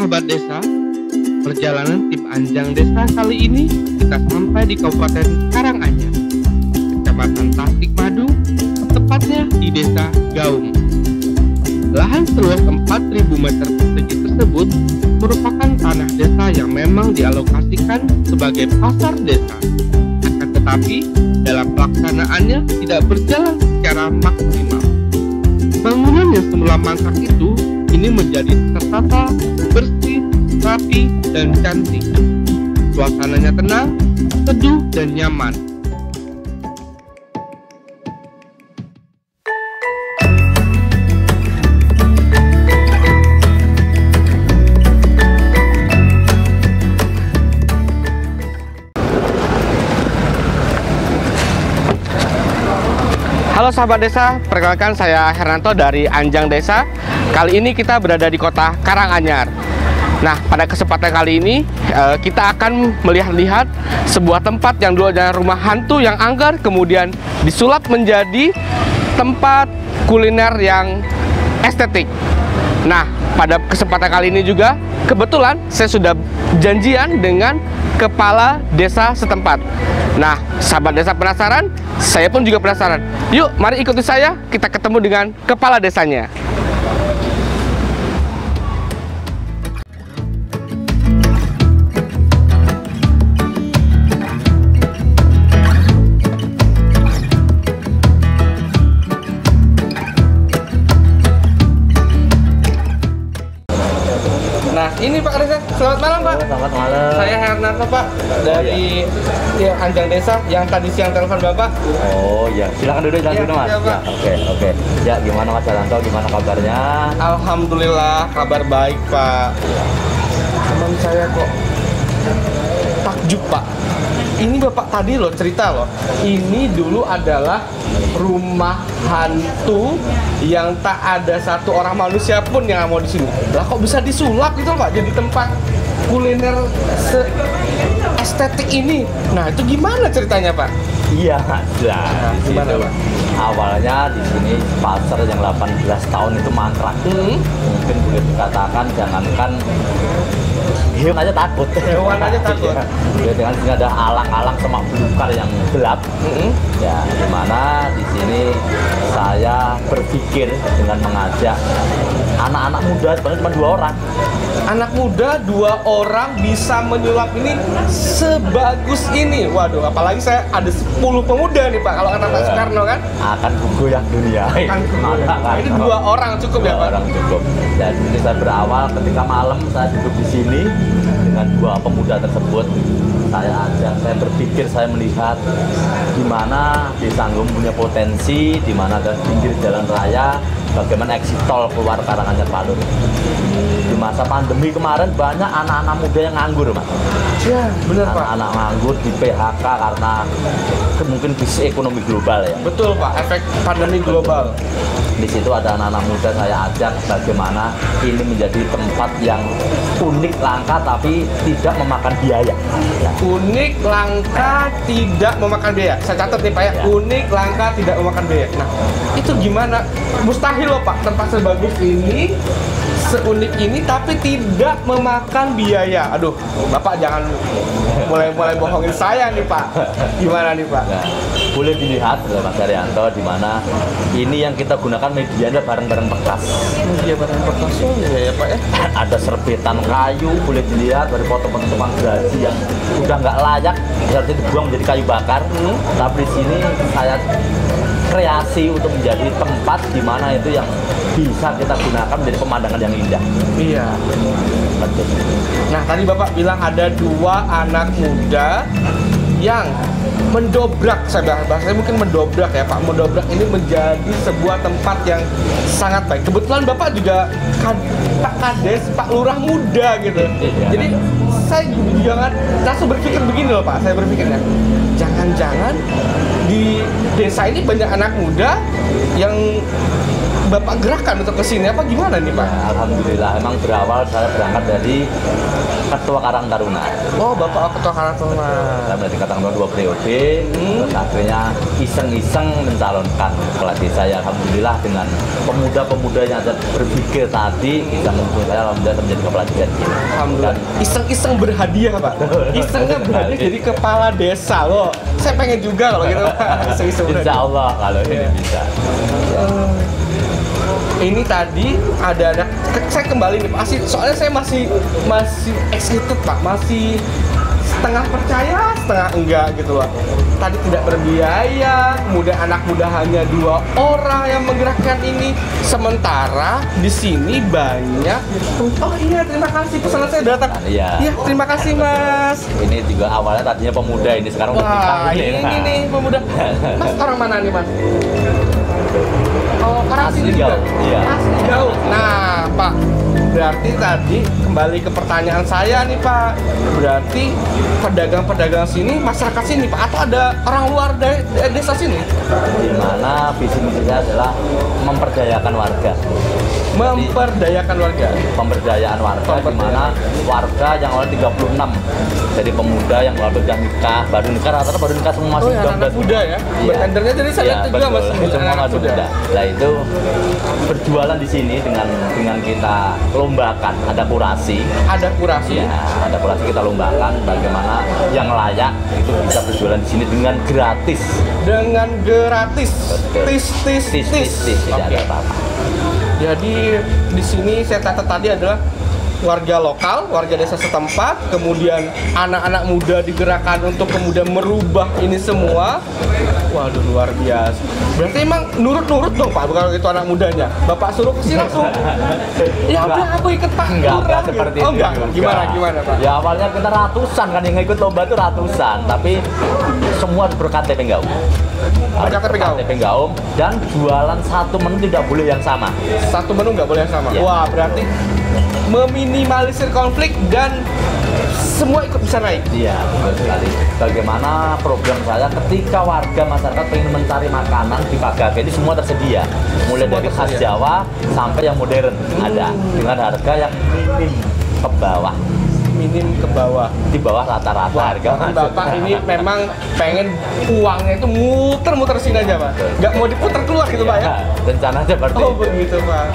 sahabat desa, perjalanan tim Anjang Desa kali ini kita sampai di Kabupaten Karanganyar, Kecamatan Tasikmadu, tepatnya di Desa Gaung. Lahan seluas 4.000 meter persegi tersebut merupakan tanah desa yang memang dialokasikan sebagai pasar desa. Akan tetapi, dalam pelaksanaannya tidak berjalan secara maksimal. Bangunan yang semula mangkrak itu ini menjadi tertata, bersih, rapi, dan cantik. Suasananya tenang, teduh, dan nyaman. Halo sahabat desa, perkenalkan saya Hernanto dari Anjang Desa. Kali ini kita berada di kota Karanganyar. Nah, pada kesempatan kali ini kita akan melihat-lihat sebuah tempat yang dulunya rumah hantu yang angker, kemudian disulap menjadi tempat kuliner yang estetik. Nah, pada kesempatan kali ini juga kebetulan saya sudah janjian dengan kepala desa setempat. Nah, sahabat desa penasaran? Saya pun juga penasaran. Yuk, mari ikuti saya, kita ketemu dengan kepala desanya. Nah, ini Pak Reza. Selamat malam, Pak. Selamat malam. Saya Hernanto, Pak, dari Anjang Desa yang tadi siang telepon Bapak. Oh iya, silakan duduk, jangan duduk Mas. Iya, Pak. Ya, oke. Ya, gimana Mas Hernanto? Gimana kabarnya? Alhamdulillah, kabar baik, Pak. Teman saya kok takjub, Pak. Ini Bapak tadi loh cerita loh. Ini dulu adalah rumah hantu yang tak ada satu orang manusia pun yang mau di sini. Lah kok bisa disulap gitu Pak jadi tempat kuliner estetik ini. Nah, itu gimana ceritanya, Pak? Iya, jelas. Nah, gimana, Pak? Awalnya di sini pasar yang 18 tahun itu mangkrak. Mungkin boleh dikatakan jangankan hewan aja takut. Hewan aja takut. Ya, dengan sini ada alang-alang semak belukar yang gelap. Ya, dimana di sini saya berpikir dengan mengajak anak-anak muda, sebenarnya cuma 2 orang. Anak muda 2 orang bisa menyulap ini sebagus ini. Waduh, apalagi saya ada 10 pemuda nih Pak, kalau kata Pak Soekarno kan. Akan goyah dunia. Ini 2 orang cukup ya Pak? 2 orang cukup. Jadi ini saya berawal ketika malam saya duduk di sini dengan 2 pemuda tersebut. Saya berpikir, saya melihat di mana Desa Gaung punya potensi, di mana ada pinggir jalan raya, bagaimana exit tol keluar Karanganyar Palur. Di masa pandemi kemarin banyak anak-anak muda yang nganggur, Mas. Iya, benar Pak. Anak-anak nganggur di PHK karena mungkin bisnis ekonomi global ya. Betul Pak, efek pandemi global. Di situ ada anak-anak muda saya ajak bagaimana ini menjadi tempat yang unik, langka tapi tidak memakan biaya. Ya. Unik, langka, tidak memakan biaya. Saya catat nih Pak ya. Unik, langka, tidak memakan biaya. Nah, itu gimana? Mustahil loh Pak, tempat sebagus ini, seunik ini tapi tidak memakan biaya. Aduh, Bapak jangan mulai bohongin saya nih Pak. Gimana nih Pak? Nah, boleh dilihat Mas Haryanto di mana ini yang kita gunakan medianya barang-barang bekas. Media barang bekas ya Pak ya. Ada serbetan kayu, boleh dilihat dari potong-potongan gergaji yang udah nggak layak, berarti dibuang menjadi kayu bakar. Tapi di sini saya kreasi untuk menjadi tempat di mana itu yang bisa kita gunakan menjadi pemandangan yang indah. Iya. Betul. Nah, tadi Bapak bilang ada 2 anak muda yang mendobrak, saya bahasanya mungkin mendobrak ya Pak, mendobrak ini menjadi sebuah tempat yang sangat baik. Kebetulan Bapak juga Pak Kades, Pak Lurah muda gitu. Iya. Jadi saya jangan langsung berpikir begini loh Pak, saya berpikirnya jangan-jangan di desa ini banyak anak muda yang Bapak gerakan untuk kesini apa gimana nih Pak? Ya, alhamdulillah, emang berawal saya berangkat dari Ketua Karang Taruna. Oh, Bapak Ketua Karang Taruna. Saya berarti Karang Taruna 2 periode, terus akhirnya iseng-iseng mencalonkan kepala desa. Ya, alhamdulillah dengan pemuda-pemuda yang saya berpikir tadi bisa mendukung saya, alhamdulillah menjadi kepala desa. Alhamdulillah. Iseng-iseng berhadiah Pak. Isengnya berhadiah jadi kepala desa loh. Saya pengen juga kalau gitu Pak. Iseng-iseng berhadiah. Insya Allah kalau ini bisa. Ini tadi ada saya kembali nih Pak. Soalnya saya masih excited Pak, masih setengah percaya, setengah enggak gitu Pak. Tadi tidak berbiaya, kemudian anak muda hanya 2 orang yang menggerakkan ini. Sementara di sini banyak. Oh iya, terima kasih pesanan saya datang. Iya. Iya, terima kasih Mas. Ini juga awalnya tadinya pemuda, ini sekarang udah Wah, nikah. ini nih pemuda. Mas orang mana nih Mas? Oh, orang Asli sini juga? Gaul, iya. Asli Gaul. Nah, Pak, berarti tadi kembali ke pertanyaan saya nih, Pak. Berarti pedagang-pedagang sini, masyarakat sini, Pak, atau ada orang luar dari desa sini? Di mana visi misi saya adalah memperdayakan warga. Memperdayakan warga. Pemberdayaan warga, di mana warga yang awal 36 jadi pemuda yang udah nikah, baru nikah rata-rata baru nikah semua Oh, masih ya, anak muda ya? Iya. Bertendernya jadi saya lihat juga betul. masih Semua anak masih muda. Nah itu berjualan di sini dengan kita lombakan, ada kurasi. Ada kurasi. Ya, ada kurasi kita lombakan bagaimana yang layak itu bisa berjualan di sini dengan gratis. Dengan gratis. Betul. Tis. Tidak Oke. ada apa-apa. Jadi di sini saya catat tadi adalah warga lokal, warga desa setempat, kemudian anak-anak muda digerakkan untuk kemudian merubah ini semua. Waduh, luar biasa. Berarti emang nurut-nurut dong Pak, bukan itu anak mudanya. Bapak suruh kesini langsung. Ya udah aku ikut Pak. Enggak Kurang, seperti gitu. Oh itu enggak, juga. gimana Pak? Ya awalnya kita ratusan kan yang ikut lomba itu ratusan, tapi semua berKTP Gaum. KTP Gaum. KTP Gaum dan jualan satu menu tidak boleh yang sama. Satu menu nggak boleh sama. Ya. Wah, berarti meminimalisir konflik dan semua ikut bisa naik. Iya, betul sekali. Bagaimana program saya ketika warga masyarakat ingin mencari makanan di Pagage ini semua tersedia. Mulai Semua dari khas tersedia. Jawa sampai yang modern ada dengan harga yang minim ke bawah. Minim ke bawah. Di bawah rata-rata Wah, harga. Bapak ini memang pengen uangnya itu muter-muter sini aja Pak. Nggak mau diputer keluar gitu Pak ya? Rencana seperti Oh itu. begitu Pak.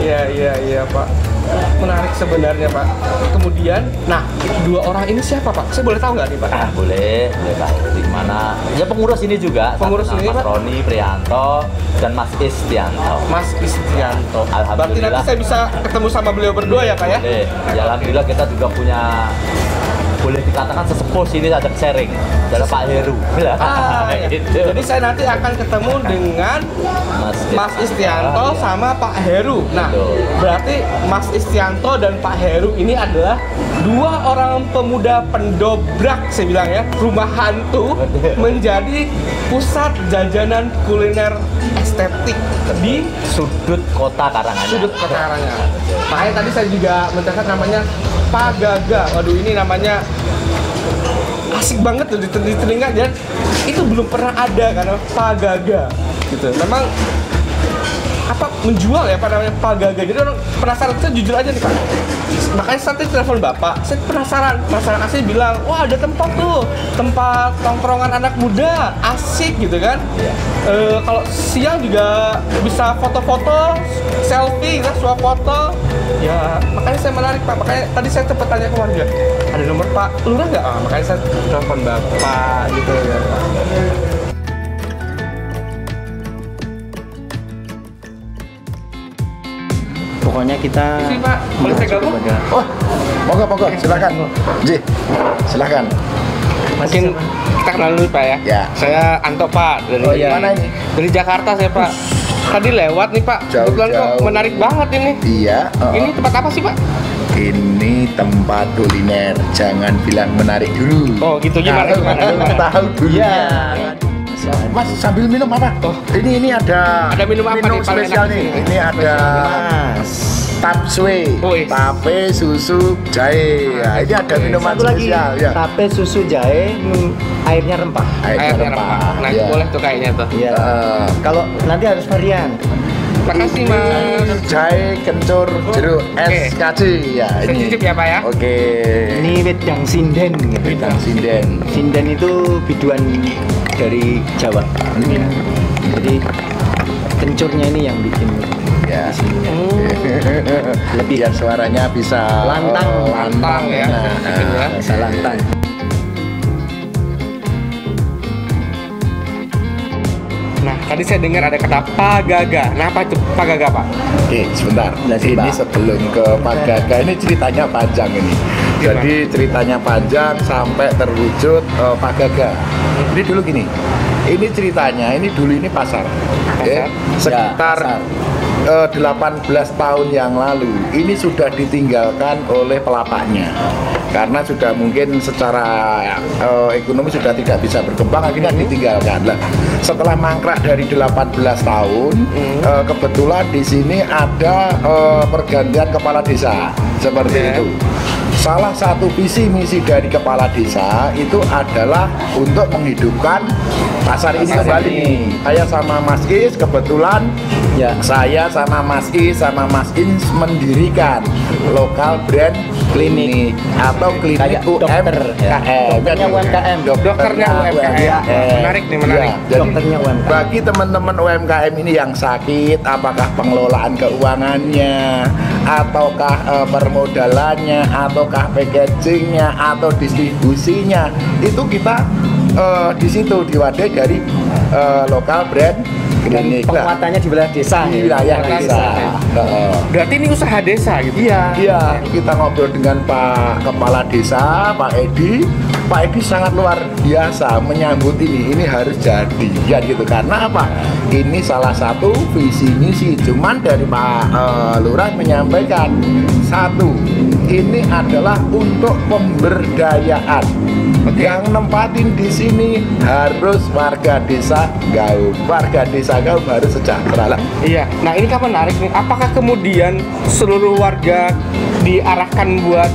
Iya Pak. Menarik sebenarnya Pak. Kemudian, nah 2 orang ini siapa Pak? Saya boleh tahu nggak nih Pak? Boleh Pak. Di mana? Ya pengurus ini juga. Pengurus Satu ini, nama Mas Pak? Roni Prianto dan Mas Istianto. Mas Istianto. Berarti Alhamdulillah. nanti saya bisa ketemu sama beliau berdua ya Pak ya? Ya alhamdulillah kita juga punya, boleh dikatakan sesepuh sini ada sharing dari Pak Heru. Iya. Gitu. Jadi saya nanti akan ketemu dengan Mas Istianto sama Pak Heru. Nah, Betul. berarti Mas Istianto dan Pak Heru ini adalah 2 orang pemuda pendobrak, saya bilang ya, rumah hantu Betul. menjadi pusat jajanan kuliner estetik di sudut kota Karanganyar. sudut kota Karanganyar. Makanya tadi saya juga mencatat namanya Pagaga. Waduh, ini namanya asik banget tuh di telinga dan itu belum pernah ada karena Pagaga gitu. Memang apa menjual ya apa namanya Pagaga. Jadi orang penasaran, saya jujur aja nih Pak. Makanya saya telepon Bapak, saya penasaran. Masyarakat saya bilang, wah ada tempat tuh, tempat tongkrongan anak muda, asik gitu kan. Kalau siang juga bisa foto-foto, selfie, kan, foto. Ya makanya saya menarik Pak. Makanya tadi saya sempat tanya ke warga, ada nomor Pak Lurah nggak? Makanya saya telepon Bapak gitu ya Pak. Pokoknya kita Sini, Pak. Boleh saya gabung? kepada- Monggo, silakan. Ji, silakan. Mungkin kita kenal dulu Pak ya. Ya. Saya Anto Pak dari Oh, iya. Mana ini? Dari Jakarta saya Pak. Tadi lewat nih Pak. Jauh-jauh. Kebetulan kok menarik banget ini. Iya. Ini tempat apa sih Pak? Ini tempat kuliner. Jangan bilang menarik dulu. Oh gitu, gimana? Kalau tahu dulu. Iya. Mas sambil minum apa? Oh. Ini ada. Ada minum apa nih, paling spesial enak di nih. sini? Ini ada Mas. tapswe, Wih. tape, susu, jahe. Ya, ini ada minuman Satu lagi, spesial. Ya. tape, susu, jahe, airnya rempah. Airnya rempah. Nah, Ya. boleh tuh kayaknya tuh. Iya. Eh, Kalau nanti harus varian. Makasih Mas. Jahe kencur jeruk SKC ya Saya ini. cicip ya Pak ya. Oke. Ini wedang sinden. Wedang sinden. Sinden itu biduan dari Jawa. Jadi kencurnya ini yang bikin Ya. lebih Biar suaranya bisa Lantang. Lantang ya. Sedikit ya. rasa lantang. Nah, tadi saya dengar ada kata pagaga. Nah, apa itu pagaga, Pak? Oke, sebentar. Jelasin, Ini Pak. sebelum ke Pak Gaga, ini ceritanya panjang ini. Jadi ceritanya panjang sampai terwujud Pak Gaga. Ini dulu gini. Ini ceritanya, ini dulu ini pasar. Pasar? Sekitar Ya, pasar. 18 tahun yang lalu ini sudah ditinggalkan oleh pelapaknya karena sudah mungkin secara ekonomi sudah tidak bisa berkembang, akhirnya ditinggalkan. Lah, setelah mangkrak dari 18 tahun kebetulan di sini ada pergantian kepala desa seperti Ya. itu. Salah satu visi misi dari kepala desa itu adalah untuk menghidupkan pasar ini Pasar kembali. ini. Saya sama Mas Is kebetulan Ya. saya sama Mas Is sama Mas Ins mendirikan lokal brand klinik atau klinik Kayak dokter, ya. Dokternya UMKM. Dokternya UMKM. Menarik nih, menarik. Ya, jadi Dokternya UMKM. bagi teman-teman UMKM ini yang sakit, apakah pengelolaan keuangannya, ataukah permodalannya, ataukah packagingnya, atau distribusinya, itu kita di situ diwadahi dari lokal brand Dan klinik. Nah, penguatannya di wilayah desa. di wilayah Wilayah desa. desa. Berarti ini usaha desa gitu. Iya. Iya, kita ngobrol dengan Pak Kepala Desa, Pak Edi. Pak Edi sangat luar biasa menyambut ini. Ini harus jadi, ya gitu. Karena apa? Ini salah satu visi misi. Cuman dari Pak Lurah menyampaikan satu, ini adalah untuk pemberdayaan. Yang nempatin di sini harus warga desa Gaum. Warga desa Gaum harus sejahtera lah. Iya. Nah, ini kan menarik nih. Apakah kemudian seluruh warga diarahkan buat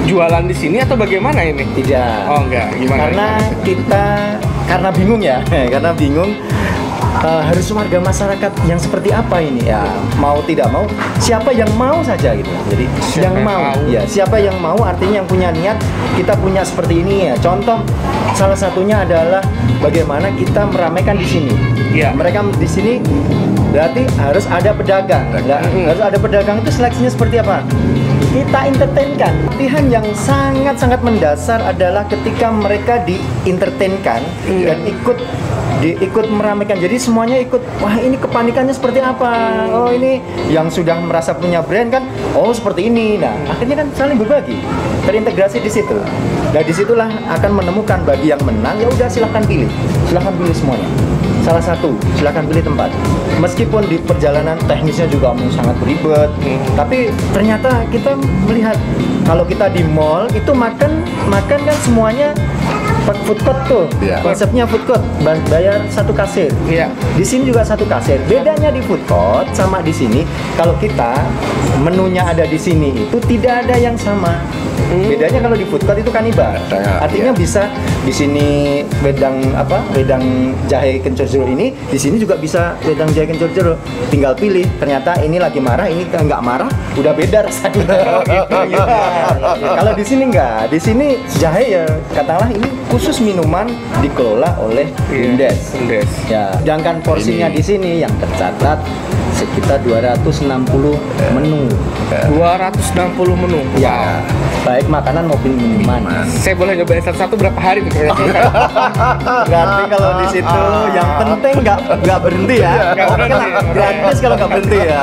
jualan di sini atau bagaimana ini? Tidak. Oh, enggak. Gimana? Karena kita karena bingung ya, karena bingung harus warga masyarakat yang seperti apa ini ya, mau tidak mau siapa yang mau saja gitu. Jadi Siapa yang yang mau, mau. ya siapa yang mau artinya yang punya niat kita punya seperti ini ya. Contoh salah satunya adalah bagaimana kita meramaikan di sini. Iya. Mereka di sini berarti harus ada pedagang. Nah, harus ada pedagang itu seleksinya seperti apa? Kita entertainkan. Latihan yang sangat-sangat mendasar adalah ketika mereka di-entertainkan dan ikut meramaikan. Jadi semuanya ikut, wah ini kepanikannya seperti apa? Oh ini yang sudah merasa punya brand kan, oh seperti ini. Nah akhirnya kan saling berbagi, terintegrasi di situ. Nah disitulah akan menemukan bagi yang menang, ya udah silahkan pilih semuanya. Salah satu, silahkan pilih tempat. Meskipun di perjalanan teknisnya juga sangat beribet, tapi ternyata kita melihat kalau kita di mall itu makan kan semuanya food court tuh. Iya. Konsepnya food court, bayar satu kasir. Iya. Di sini juga satu kasir. Bedanya di food court sama di sini, kalau kita menunya ada di sini itu tidak ada yang sama. Bedanya kalau di food court itu kanibal. Artinya bisa di sini wedang jahe kencur jeruk ini, di sini juga bisa wedang jahe kencur jeruk. Tinggal pilih. Ternyata ini lagi marah, ini nggak marah, udah beda rasanya. Iya. Kalau di sini nggak. Di sini jahe ya katakanlah ini khusus minuman dikelola oleh Bumdes. Bumdes. Ya, sedangkan porsinya Ini. di sini yang tercatat sekitar 260 menu. 260 menu. Ya, baik makanan maupun minuman. Saya boleh nyobain satu-satu berapa hari tuh kira-kira? Berarti kalau di situ yang penting nggak berhenti ya. Nggak berhenti. Gratis kalau nggak berhenti ya.